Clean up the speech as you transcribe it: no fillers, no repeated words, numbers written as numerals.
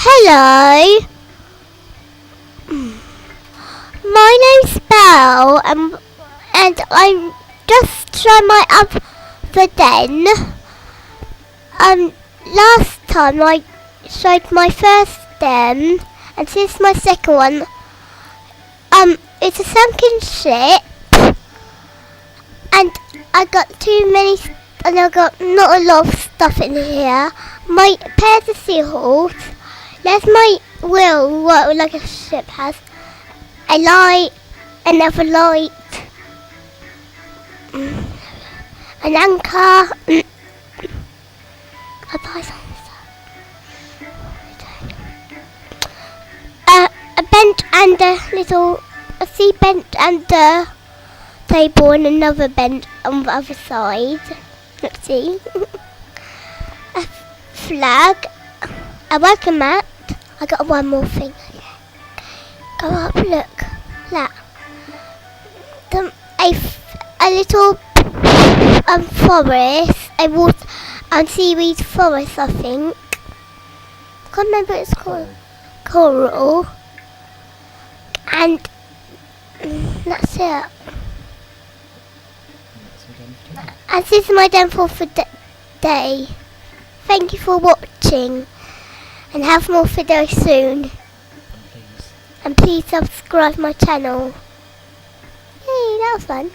Hello, my name's Belle, and I'm just trying my other den. Last time I showed my first den, and this is my second one. It's a sunken ship, and I got and I got not a lot of stuff in here. My pairs of seahorse. There's my wheel, what like a ship has. A light, another light, an anchor. I buy some stuff. A bench and a sea bench and a table and another bench on the other side. Let's see. A flag, a welcome mat. I got one more thing. Go up, look. That. A little forest. A water seaweed forest, I think. I can't remember what it's called. Coral. And that's it. And this is my downfall for day. Thank you for watching. And have more videos soon. And please subscribe my channel. Yay, that was fun.